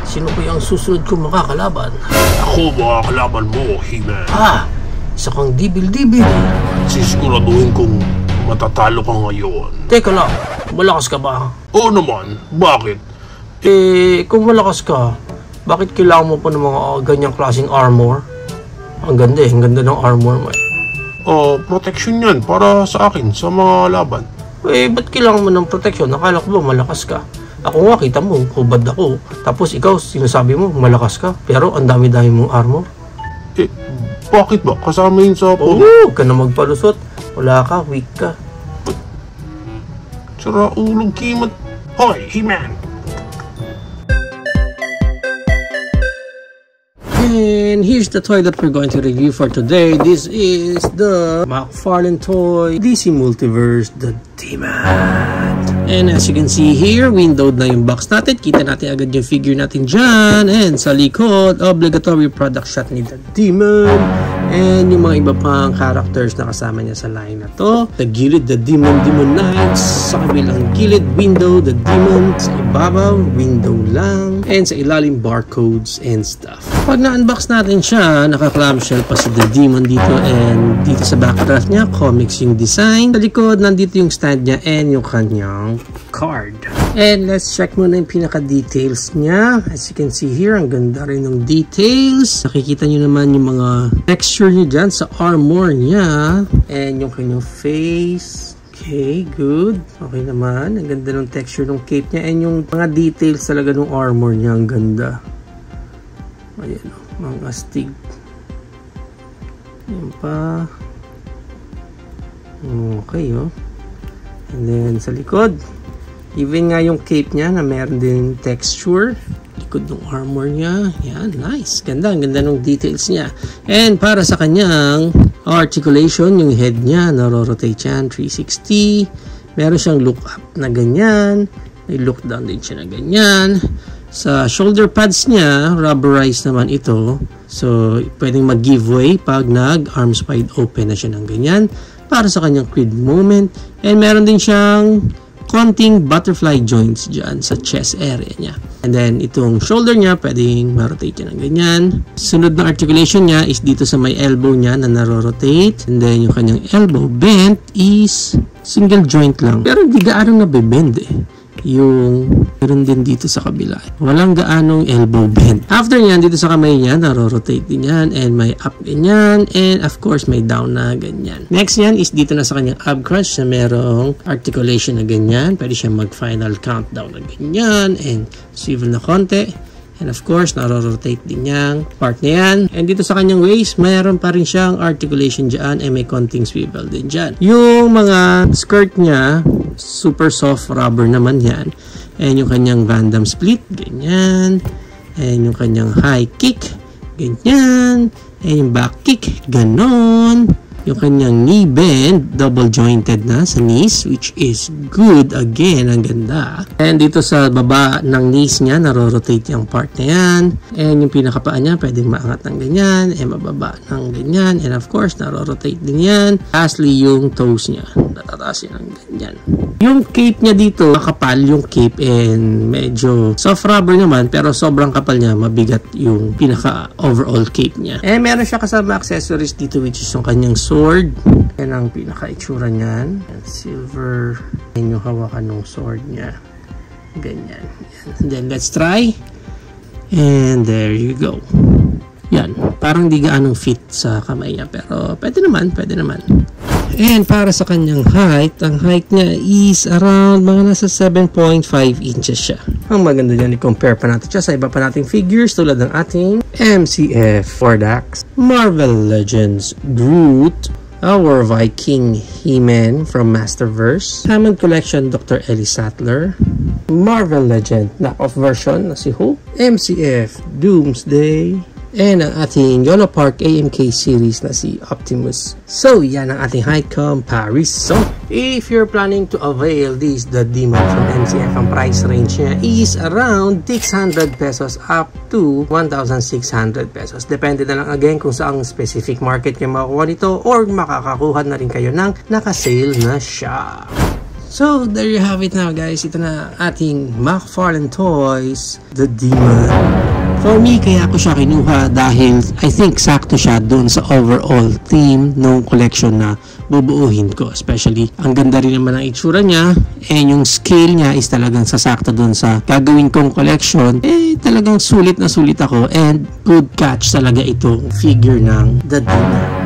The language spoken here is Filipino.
Sino ko yung susunod kong makakalaban? Ako makakalaban mo, He-Man. Isa kang dibil-dibil. Sisiguraduhin kong matatalo ka ngayon. Teka lang, malakas ka ba? Oo naman, bakit? Kung malakas ka, bakit kailangan mo pa ng mga ganyang klaseng armor? Ang ganda ang ganda ng armor mo. Protection yan para sa akin, sa mga laban. Ba't kailangan mo ng protection? Nakala ko ba malakas ka? Ako nga, kita mo, hubad ako. Tapos ikaw, sinasabi mo, malakas ka. Pero ang dami-dami mong armor. Bakit ba? Kasama yun sa puno? Huwag ka na magpalusot. Wala ka, weak ka. Sara ulog kimat. Hoy, He-Man! And here's the toy that we're going to review for today. This is the McFarlane toy, DC Multiverse, the Demon. And as you can see here, windowed na yung box natin. Kita natin agad yung figure natin dyan. And sa likod, obligatory product shot ni the Demon. And yung mga iba pang characters na kasama niya sa line na to. Sa gilid, the Demon Knights. Sa kabilang gilid, window, the Demon. Sa ibabaw, window lang. And sa ilalim, barcodes and stuff. Pag na-unbox natin siya, naka-clamshell pa si the Demon dito. And dito sa backdraft niya, comics yung design. Sa likod, nandito yung stand niya and yung kanyang card. And let's check muna yung pinaka-details niya. As you can see here, ang ganda rin ng details. Nakikita nyo naman yung mga texture niya dyan sa armor niya. And yung kanyang face. Okay, good. Okay naman. Ang ganda ng texture ng cape niya. And yung mga details talaga ng armor niya, ang ganda. Ayan o, mga astig. Ayan pa. Okay o. And then sa likod, even nga yung cape niya na meron din texture. Likod ng armor niya. Yan, nice. Ganda, ang ganda ng details niya. And para sa kanyang articulation, yung head niya, naro-rotate yan, 360. Meron siyang look up na ganyan. May look down din siya na ganyan. Sa shoulder pads niya, rubberized naman ito. So, pwedeng mag-giveaway pag nag-arms wide open na siya ng ganyan. Para sa kanyang creed moment. And meron din siyang konting butterfly joints dyan sa chest area niya. And then, itong shoulder niya, pwedeng ma-rotate niya ng ganyan. Sunod na articulation niya is dito sa may elbow niya na naro-rotate. And then, yung kanyang elbow bent is single joint lang. Pero hindi gaano nabibend eh. Yung meron din dito sa kabila. Walang gaanong elbow bend. After nyan, dito sa kamay niya, naro-rotate din yan. And may up ganyan. And of course, may down na ganyan. Next yan is dito na sa kanyang ab crunch na merong articulation na ganyan. Pwede siya mag-final countdown na ganyan. And swivel na konti. And of course, naro-rotate din yung part na yan. And dito sa kanyang waist, mayroon pa rin siyang articulation dyan. And may konting swivel din dyan. Yung mga skirt niya, super soft rubber naman yan. And yung kanyang Van Damme split, ganyan. And yung kanyang high kick, ganyan. And yung back kick, ganon. Yung kanyang knee bend, double jointed na sa knees, which is good. Again, ang ganda. And dito sa baba ng knees niya, naro-rotate yung part na yan. And yung pinakapaan niya, pwedeng maangat ng ganyan, and mababa ng ganyan. And of course, naro-rotate din yan. Lastly, yung toes niya, natataas yan ng ganyan. Yung cape niya dito, makapal yung cape and medyo soft rubber naman, pero sobrang kapal niya, mabigat yung pinaka-overall cape niya. And meron siya kasama accessories dito, which is yung kanyang sword. Yan ang pinaka-itsura niyan. Silver. Yan yung hawakan ng sword niya. Ganyan. And then, let's try. And there you go. Yan. Parang di gaanong fit sa kamay niya. Pero, pwede naman. Pwede naman. And para sa kanyang height, ang height niya is around mga nasa 7.5 inches siya. Ang maganda niyan, i-compare pa natin siya sa iba pa nating figures tulad ng ating MCF Fordax, Marvel Legends Groot, our Viking He-Man from Masterverse, Hammond Collection Dr. Ellie Sattler, Marvel Legend knockoff version na si Hulk, MCF Doomsday, and ang ating Yolo Park AMK series na si Optimus. So, yan ang ating height comparison. If you're planning to avail this, the Demon from MCF, ang price range niya is around 600 pesos up to 1,600 pesos. Depende na lang again kung saang specific market niya makukuha nito or makakakuha na rin kayo ng naka-sale na siya. So, there you have it now guys. Ito na ating McFarlane Toys, The Demon. For me, kaya ako siya kinuha dahil I think sakto siya doon sa overall theme ng collection na bubuuhin ko. Especially, ang ganda rin naman ang itsura niya and yung scale niya is talagang sasakto doon sa gagawin kong collection. Talagang sulit na sulit ako and good catch talaga itong figure ng The Demon.